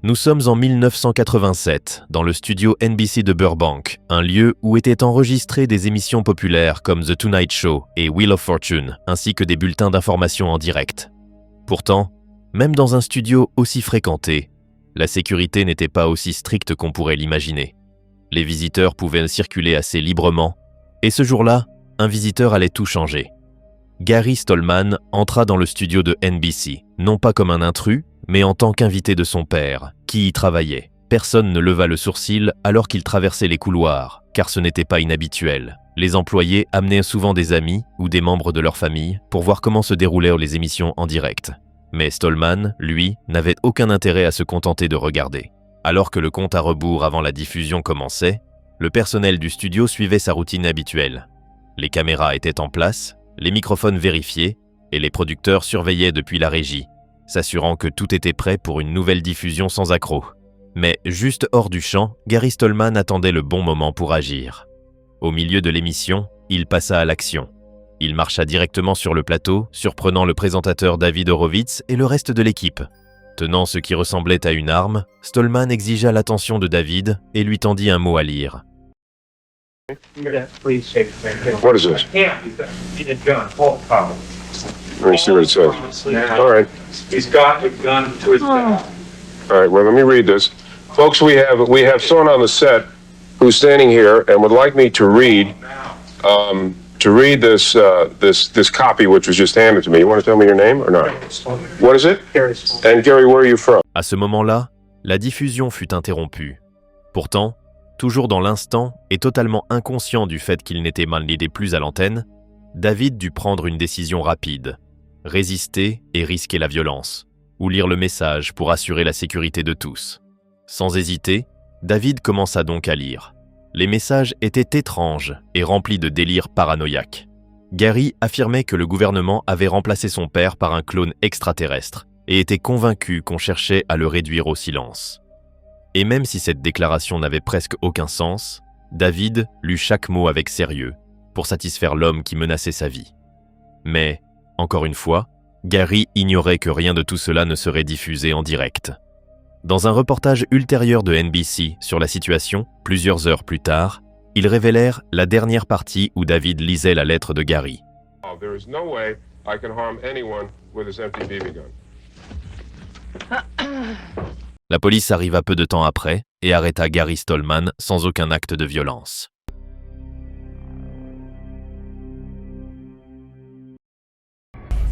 Nous sommes en 1987, dans le studio NBC de Burbank, un lieu où étaient enregistrées des émissions populaires comme The Tonight Show et Wheel of Fortune, ainsi que des bulletins d'information en direct. Pourtant, même dans un studio aussi fréquenté, la sécurité n'était pas aussi stricte qu'on pourrait l'imaginer. Les visiteurs pouvaient circuler assez librement, et ce jour-là, un visiteur allait tout changer. Gary Stallman entra dans le studio de NBC, non pas comme un intrus, mais en tant qu'invité de son père, qui y travaillait. Personne ne leva le sourcil alors qu'il traversait les couloirs, car ce n'était pas inhabituel. Les employés amenaient souvent des amis ou des membres de leur famille pour voir comment se déroulaient les émissions en direct. Mais Stallman, lui, n'avait aucun intérêt à se contenter de regarder. Alors que le compte à rebours avant la diffusion commençait, le personnel du studio suivait sa routine habituelle. Les caméras étaient en place, les microphones vérifiés, et les producteurs surveillaient depuis la régie, s'assurant que tout était prêt pour une nouvelle diffusion sans accroc. Mais juste hors du champ, Gary Stallman attendait le bon moment pour agir. Au milieu de l'émission, il passa à l'action. Il marcha directement sur le plateau, surprenant le présentateur David Horowitz et le reste de l'équipe. Tenant ce qui ressemblait à une arme, Stallman exigea l'attention de David et lui tendit un mot à lire. What is this? Let me see what it says. All right. He's got a gun to his back. All right, well, let me read this. Folks, we have someone on the set who's standing here and would like me to read this copy which was just handed to me. You want to tell me your name or not? What is it? And Gary, where are you from? À ce moment-là, la diffusion fut interrompue. Pourtant, toujours dans l'instant et totalement inconscient du fait qu'il n'était malmené plus à l'antenne, David dut prendre une décision rapide, résister et risquer la violence, ou lire le message pour assurer la sécurité de tous. Sans hésiter, David commença donc à lire. Les messages étaient étranges et remplis de délires paranoïaques. Gary affirmait que le gouvernement avait remplacé son père par un clone extraterrestre et était convaincu qu'on cherchait à le réduire au silence. Et même si cette déclaration n'avait presque aucun sens, David lut chaque mot avec sérieux pour satisfaire l'homme qui menaçait sa vie. Mais, encore une fois, Gary ignorait que rien de tout cela ne serait diffusé en direct. Dans un reportage ultérieur de NBC sur la situation, plusieurs heures plus tard, ils révélèrent la dernière partie où David lisait la lettre de Gary. There is no way I can harm anyone with this empty BB gun. La police arriva peu de temps après et arrêta Gary Stallman sans aucun acte de violence.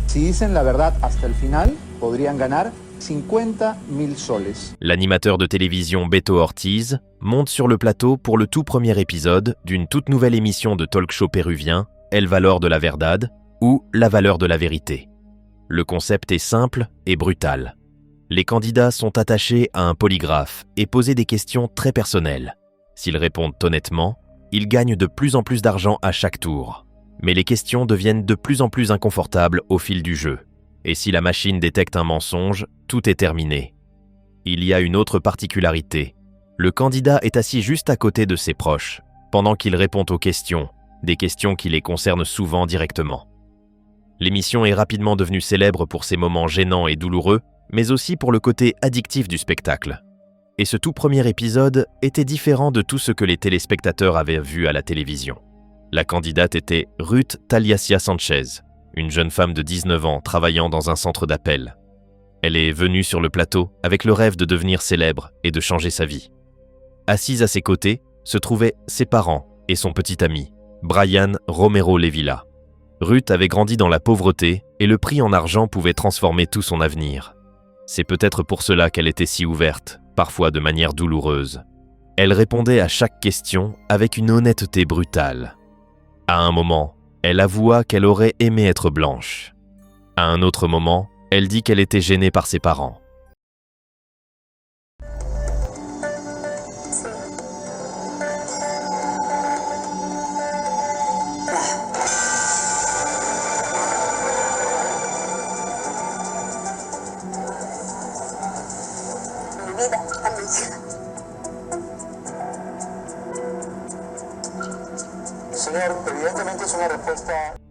Si dicen la verdad hasta el final, podrían ganar 50,000 soles. L'animateur de télévision Beto Ortiz monte sur le plateau pour le tout premier épisode d'une toute nouvelle émission de talk-show péruvien, El Valor de la Verdad, ou La Valeur de la Vérité. Le concept est simple et brutal. Les candidats sont attachés à un polygraphe et posés des questions très personnelles. S'ils répondent honnêtement, ils gagnent de plus en plus d'argent à chaque tour. Mais les questions deviennent de plus en plus inconfortables au fil du jeu. Et si la machine détecte un mensonge, tout est terminé. Il y a une autre particularité. Le candidat est assis juste à côté de ses proches, pendant qu'il répond aux questions, des questions qui les concernent souvent directement. L'émission est rapidement devenue célèbre pour ses moments gênants et douloureux, mais aussi pour le côté addictif du spectacle. Et ce tout premier épisode était différent de tout ce que les téléspectateurs avaient vu à la télévision. La candidate était Ruth Taliacia Sanchez, une jeune femme de 19 ans travaillant dans un centre d'appel. Elle est venue sur le plateau avec le rêve de devenir célèbre et de changer sa vie. Assise à ses côtés se trouvaient ses parents et son petit ami, Brian Romero Levilla. Ruth avait grandi dans la pauvreté et le prix en argent pouvait transformer tout son avenir. C'est peut-être pour cela qu'elle était si ouverte, parfois de manière douloureuse. Elle répondait à chaque question avec une honnêteté brutale. À un moment, elle avoua qu'elle aurait aimé être blanche. À un autre moment, elle dit qu'elle était gênée par ses parents.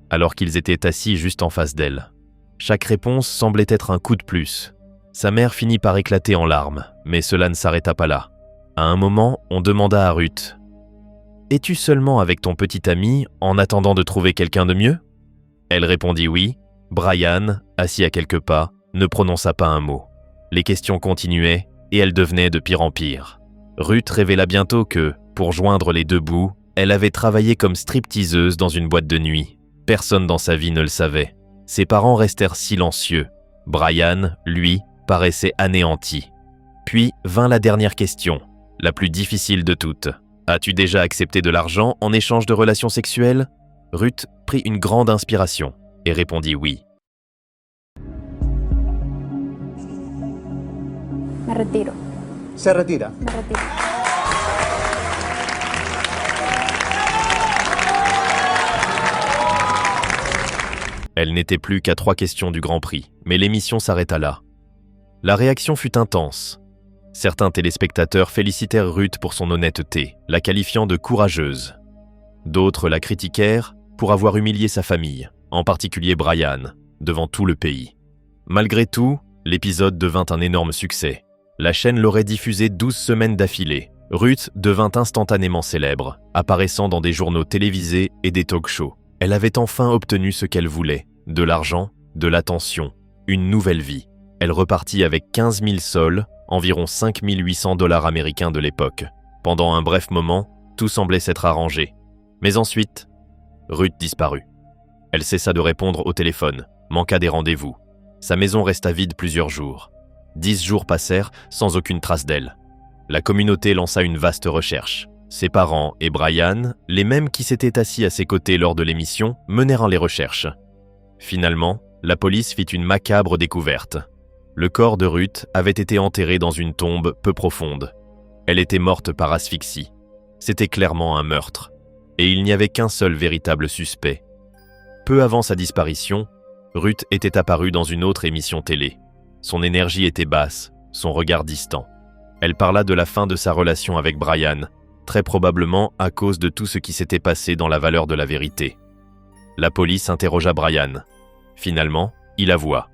Alors qu'ils étaient assis juste en face d'elle. Chaque réponse semblait être un coup de plus. Sa mère finit par éclater en larmes, mais cela ne s'arrêta pas là. À un moment, on demanda à Ruth « Es-tu seulement avec ton petit ami en attendant de trouver quelqu'un de mieux ?» Elle répondit oui. Brian, assis à quelques pas, ne prononça pas un mot. Les questions continuaient et elles devenaient de pire en pire. Ruth révéla bientôt que, pour joindre les deux bouts, elle avait travaillé comme stripteaseuse dans une boîte de nuit. Personne dans sa vie ne le savait. Ses parents restèrent silencieux. Brian, lui, paraissait anéanti. Puis vint la dernière question, la plus difficile de toutes. « As-tu déjà accepté de l'argent en échange de relations sexuelles ?» Ruth prit une grande inspiration et répondit oui. Me retiro. Se retira. Me retiro. Elle n'était plus qu'à 3 questions du Grand Prix, mais l'émission s'arrêta là. La réaction fut intense. Certains téléspectateurs félicitèrent Ruth pour son honnêteté, la qualifiant de courageuse. D'autres la critiquèrent pour avoir humilié sa famille, en particulier Brian, devant tout le pays. Malgré tout, l'épisode devint un énorme succès. La chaîne l'aurait diffusé 12 semaines d'affilée. Ruth devint instantanément célèbre, apparaissant dans des journaux télévisés et des talk-shows. Elle avait enfin obtenu ce qu'elle voulait, de l'argent, de l'attention, une nouvelle vie. Elle repartit avec 15 000 sols, environ 5 800 $ américains de l'époque. Pendant un bref moment, tout semblait s'être arrangé. Mais ensuite, Ruth disparut. Elle cessa de répondre au téléphone, manqua des rendez-vous. Sa maison resta vide plusieurs jours. 10 jours passèrent sans aucune trace d'elle. La communauté lança une vaste recherche. Ses parents et Brian, les mêmes qui s'étaient assis à ses côtés lors de l'émission, menèrent les recherches. Finalement, la police fit une macabre découverte. Le corps de Ruth avait été enterré dans une tombe peu profonde. Elle était morte par asphyxie. C'était clairement un meurtre. Et il n'y avait qu'un seul véritable suspect. Peu avant sa disparition, Ruth était apparue dans une autre émission télé. Son énergie était basse, son regard distant. Elle parla de la fin de sa relation avec Brian, très probablement à cause de tout ce qui s'était passé dans La Valeur de la Vérité. La police interrogea Brian. Finalement, il avoua.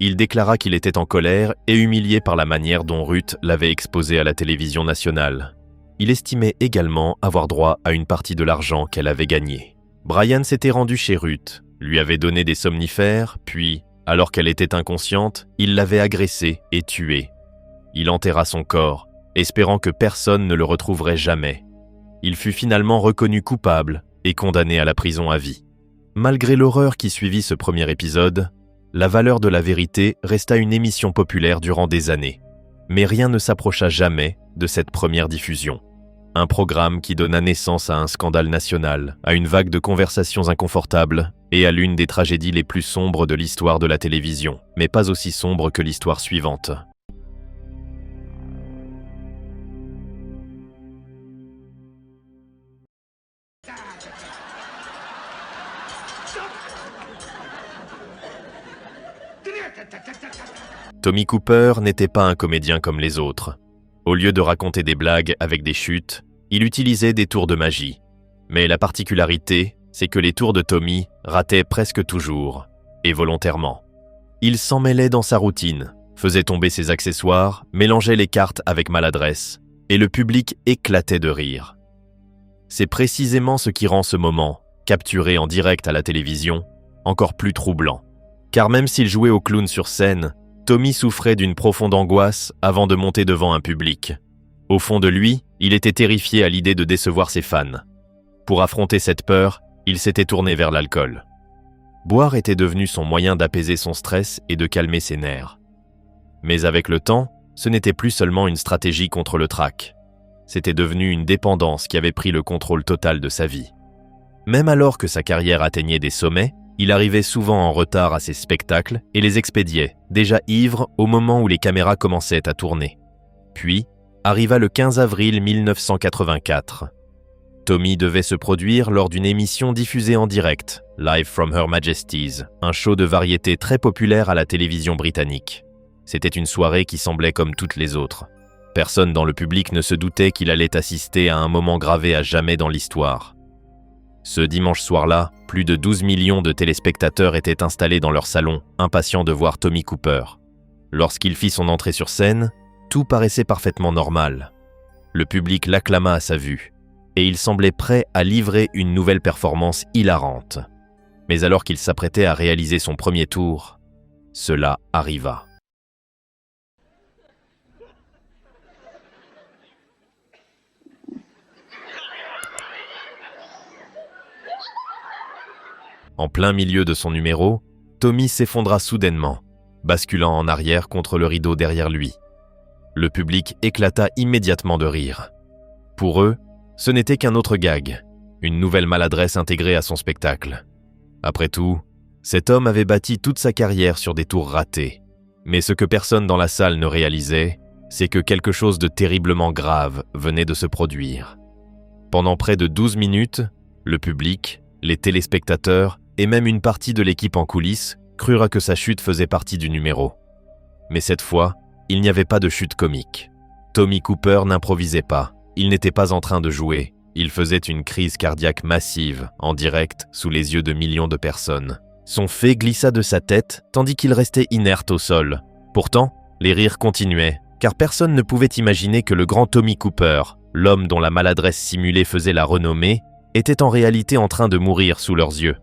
Il déclara qu'il était en colère et humilié par la manière dont Ruth l'avait exposé à la télévision nationale. Il estimait également avoir droit à une partie de l'argent qu'elle avait gagné. Brian s'était rendu chez Ruth, lui avait donné des somnifères, puis, alors qu'elle était inconsciente, il l'avait agressée et tuée. Il enterra son corps, espérant que personne ne le retrouverait jamais. Il fut finalement reconnu coupable et condamné à la prison à vie. Malgré l'horreur qui suivit ce premier épisode, La Valeur de la Vérité resta une émission populaire durant des années. Mais rien ne s'approcha jamais de cette première diffusion. Un programme qui donna naissance à un scandale national, à une vague de conversations inconfortables et à l'une des tragédies les plus sombres de l'histoire de la télévision, mais pas aussi sombre que l'histoire suivante. Tommy Cooper n'était pas un comédien comme les autres. Au lieu de raconter des blagues avec des chutes, il utilisait des tours de magie. Mais la particularité, c'est que les tours de Tommy rataient presque toujours, et volontairement. Il s'en mêlait dans sa routine, faisait tomber ses accessoires, mélangeait les cartes avec maladresse, et le public éclatait de rire. C'est précisément ce qui rend ce moment, capturé en direct à la télévision, encore plus troublant. Car même s'il jouait au clown sur scène, Tommy souffrait d'une profonde angoisse avant de monter devant un public. Au fond de lui, il était terrifié à l'idée de décevoir ses fans. Pour affronter cette peur, il s'était tourné vers l'alcool. Boire était devenu son moyen d'apaiser son stress et de calmer ses nerfs. Mais avec le temps, ce n'était plus seulement une stratégie contre le trac. C'était devenu une dépendance qui avait pris le contrôle total de sa vie. Même alors que sa carrière atteignait des sommets, il arrivait souvent en retard à ses spectacles et les expédiait, déjà ivre au moment où les caméras commençaient à tourner. Puis, arriva le 15 avril 1984. Tommy devait se produire lors d'une émission diffusée en direct, Live from Her Majesty's, un show de variété très populaire à la télévision britannique. C'était une soirée qui semblait comme toutes les autres. Personne dans le public ne se doutait qu'il allait assister à un moment gravé à jamais dans l'histoire. Ce dimanche soir-là, plus de 12 millions de téléspectateurs étaient installés dans leur salon, impatients de voir Tommy Cooper. Lorsqu'il fit son entrée sur scène, tout paraissait parfaitement normal. Le public l'acclama à sa vue, et il semblait prêt à livrer une nouvelle performance hilarante. Mais alors qu'il s'apprêtait à réaliser son premier tour, cela arriva. En plein milieu de son numéro, Tommy s'effondra soudainement, basculant en arrière contre le rideau derrière lui. Le public éclata immédiatement de rire. Pour eux, ce n'était qu'un autre gag, une nouvelle maladresse intégrée à son spectacle. Après tout, cet homme avait bâti toute sa carrière sur des tours ratés. Mais ce que personne dans la salle ne réalisait, c'est que quelque chose de terriblement grave venait de se produire. Pendant près de 12 minutes, le public, les téléspectateurs et même une partie de l'équipe en coulisses crurent que sa chute faisait partie du numéro. Mais cette fois, il n'y avait pas de chute comique. Tommy Cooper n'improvisait pas, il n'était pas en train de jouer, il faisait une crise cardiaque massive, en direct, sous les yeux de millions de personnes. Son fée glissa de sa tête, tandis qu'il restait inerte au sol. Pourtant, les rires continuaient, car personne ne pouvait imaginer que le grand Tommy Cooper, l'homme dont la maladresse simulée faisait la renommée, était en réalité en train de mourir sous leurs yeux.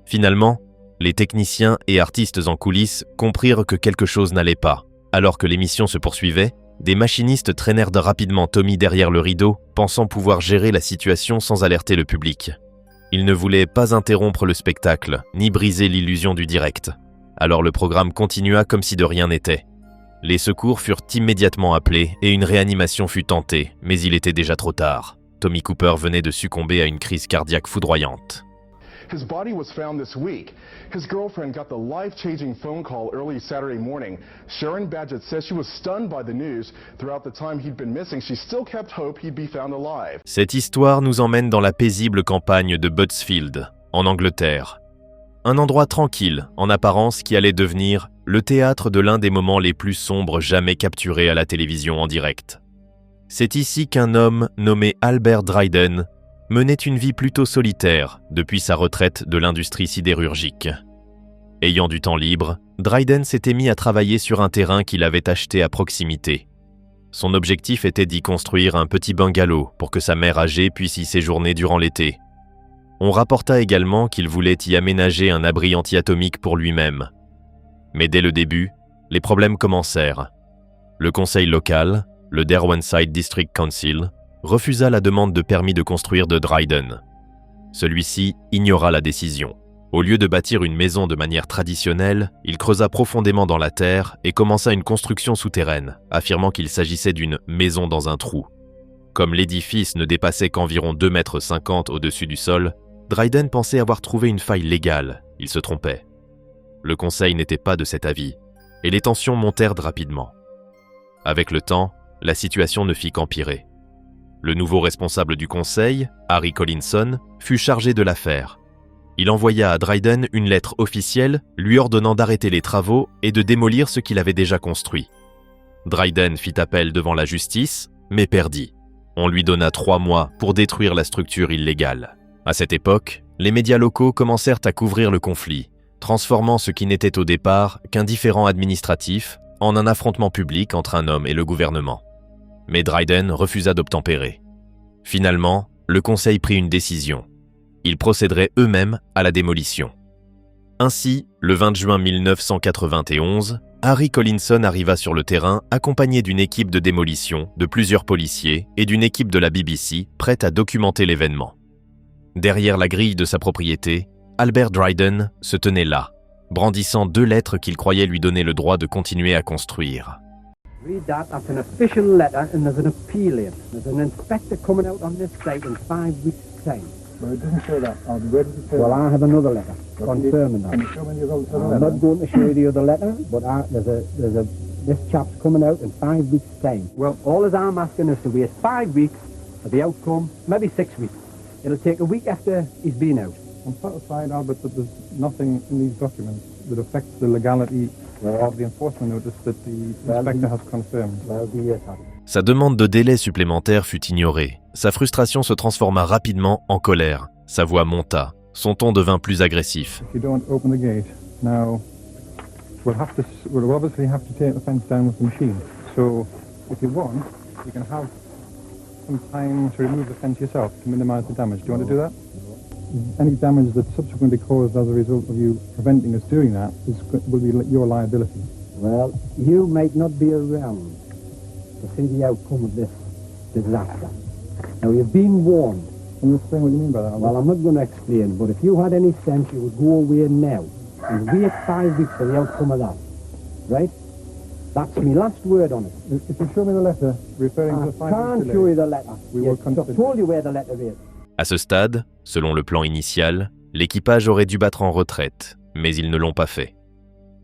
Finalement, les techniciens et artistes en coulisses comprirent que quelque chose n'allait pas. Alors que l'émission se poursuivait, des machinistes traînèrent rapidement Tommy derrière le rideau, pensant pouvoir gérer la situation sans alerter le public. Ils ne voulaient pas interrompre le spectacle, ni briser l'illusion du direct. Alors le programme continua comme si de rien n'était. Les secours furent immédiatement appelés et une réanimation fut tentée, mais il était déjà trop tard. Tommy Cooper venait de succomber à une crise cardiaque foudroyante. His body was found this week. His girlfriend got the life-changing phone call early Saturday morning. Sharon Badgett says she was stunned by the news. Throughout the time he'd been missing, she still kept hope he'd be found alive. Cette histoire nous emmène dans la paisible campagne de Buttsfield, en Angleterre. Un endroit tranquille, en apparence, qui allait devenir le théâtre de l'un des moments les plus sombres jamais capturés à la télévision en direct. C'est ici qu'un homme nommé Albert Dryden menait une vie plutôt solitaire depuis sa retraite de l'industrie sidérurgique. Ayant du temps libre, Dryden s'était mis à travailler sur un terrain qu'il avait acheté à proximité. Son objectif était d'y construire un petit bungalow pour que sa mère âgée puisse y séjourner durant l'été. On rapporta également qu'il voulait y aménager un abri anti-atomique pour lui-même. Mais dès le début, les problèmes commencèrent. Le conseil local, le Derwentshire District Council, refusa la demande de permis de construire de Dryden. Celui-ci ignora la décision. Au lieu de bâtir une maison de manière traditionnelle, il creusa profondément dans la terre et commença une construction souterraine, affirmant qu'il s'agissait d'une « maison dans un trou ». Comme l'édifice ne dépassait qu'environ 2,50 m au-dessus du sol, Dryden pensait avoir trouvé une faille légale. Il se trompait. Le conseil n'était pas de cet avis, et les tensions montèrent rapidement. Avec le temps, la situation ne fit qu'empirer. Le nouveau responsable du conseil, Harry Collinson, fut chargé de l'affaire. Il envoya à Dryden une lettre officielle lui ordonnant d'arrêter les travaux et de démolir ce qu'il avait déjà construit. Dryden fit appel devant la justice, mais perdit. On lui donna 3 mois pour détruire la structure illégale. À cette époque, les médias locaux commencèrent à couvrir le conflit, transformant ce qui n'était au départ qu'un différend administratif en un affrontement public entre un homme et le gouvernement. Mais Dryden refusa d'obtempérer. Finalement, le conseil prit une décision. Ils procéderaient eux-mêmes à la démolition. Ainsi, le 20 juin 1991, Harry Collinson arriva sur le terrain accompagné d'une équipe de démolition, de plusieurs policiers et d'une équipe de la BBC prête à documenter l'événement. Derrière la grille de sa propriété, Albert Dryden se tenait là, brandissant 2 lettres qu'il croyait lui donner le droit de continuer à construire. Read that, that's an official letter and there's an appeal in. There's an inspector coming out on this site in 5 weeks' time. But it doesn't say that. Where does it say Well, I have another letter confirming that. Can you show me the other I'm letter? not going to show you the other letter, but this chap's coming out in 5 weeks' time. Well, all that I'm asking is to wait 5 weeks for the outcome, maybe 6 weeks. It'll take a week after he's been out. I'm satisfied, Albert, that there's nothing in these documents that affects the legality of the enforcement notice that the inspector has confirmed. Well, yes, Harry. Sa demande de délai supplémentaire fut ignorée. Sa frustration se transforma rapidement en colère. Sa voix monta. Son ton devint plus agressif. If you don't open the gate, now We'll obviously have to take the fence down with the machine. So, if you want, you can have some time to remove the fence yourself to minimise the damage. Do you want to do that? Any damage that's subsequently caused as a result of you preventing us doing that will be your liability. Well, you might not be around to see the outcome of this disaster. Now, you've been warned. Can you explain what you mean by that? Well, I'm not going to explain, but if you had any sense, you would go away now and wait 5 weeks for the outcome of that. Right? That's my last word on it. If you show me the letter referring to the 5 weeks I can't delay, show you the letter. I've told you where the letter is. À ce stade, selon le plan initial, l'équipage aurait dû battre en retraite, mais ils ne l'ont pas fait.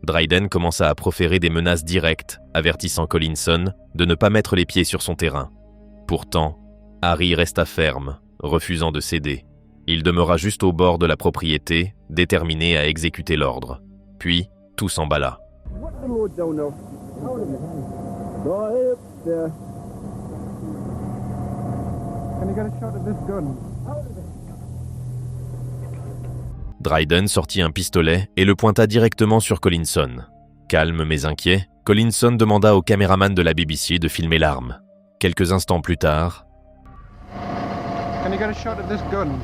Dryden commença à proférer des menaces directes, avertissant Collinson de ne pas mettre les pieds sur son terrain. Pourtant, Harry resta ferme, refusant de céder. Il demeura juste au bord de la propriété, déterminé à exécuter l'ordre. Puis, tout s'emballa. Dryden sortit un pistolet et le pointa directement sur Collinson. Calme mais inquiet, Collinson demanda au caméraman de la BBC de filmer l'arme. Quelques instants plus tard, Can you get a shot of this gun?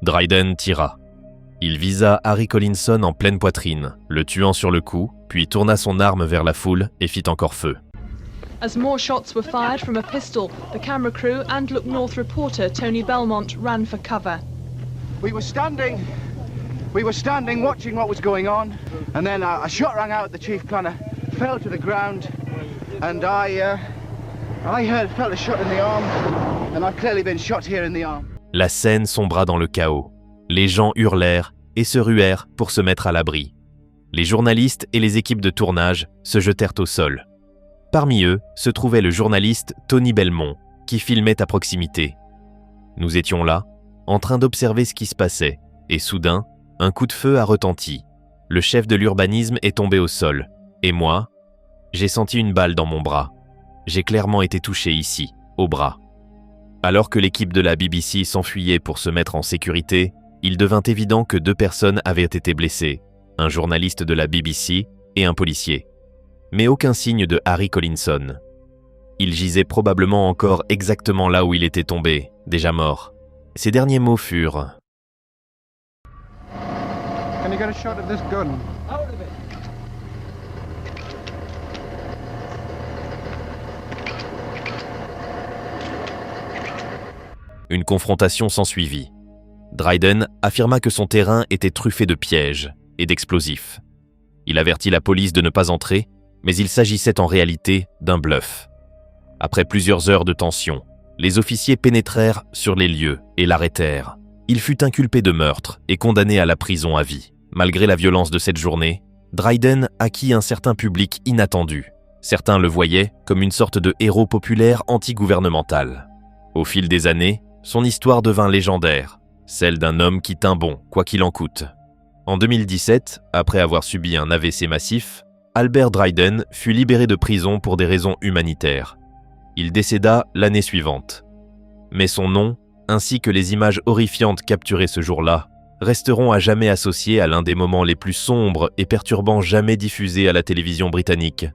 Dryden tira. Il visa Harry Collinson en pleine poitrine, le tuant sur le cou, puis tourna son arme vers la foule et fit encore feu. As more shots were fired from a pistol, the camera crew and Look North reporter Tony Belmont ran for cover. We were standing watching what was going on, and then a shot rang out. The chief kind of fell to the ground, and I felt a shot in the arm, and I've clearly been shot here in the arm. La scène sombra dans le chaos. Les gens hurlèrent et se ruèrent pour se mettre à l'abri. Les journalistes et les équipes de tournage se jetèrent au sol. Parmi eux se trouvait le journaliste Tony Belmont, qui filmait à proximité. Nous étions là, en train d'observer ce qui se passait, et soudain, un coup de feu a retenti. Le chef de l'urbanisme est tombé au sol, et moi, j'ai senti une balle dans mon bras. J'ai clairement été touché ici, au bras. Alors que l'équipe de la BBC s'enfuyait pour se mettre en sécurité, il devint évident que 2 personnes avaient été blessées, un journaliste de la BBC et un policier. Mais aucun signe de Harry Collinson. Il gisait probablement encore exactement là où il était tombé, déjà mort. Ses derniers mots furent « Can you get a shot of this gun? Une confrontation s'ensuivit. Dryden affirma que son terrain était truffé de pièges et d'explosifs. Il avertit la police de ne pas entrer, mais il s'agissait en réalité d'un bluff. Après plusieurs heures de tension, les officiers pénétrèrent sur les lieux et l'arrêtèrent. Il fut inculpé de meurtre et condamné à la prison à vie. Malgré la violence de cette journée, Dryden acquit un certain public inattendu. Certains le voyaient comme une sorte de héros populaire anti-gouvernemental. Au fil des années, son histoire devint légendaire, celle d'un homme qui tint bon, quoi qu'il en coûte. En 2017, après avoir subi un AVC massif, Albert Dryden fut libéré de prison pour des raisons humanitaires. Il décéda l'année suivante. Mais son nom, ainsi que les images horrifiantes capturées ce jour-là, resteront à jamais associés à l'un des moments les plus sombres et perturbants jamais diffusés à la télévision britannique,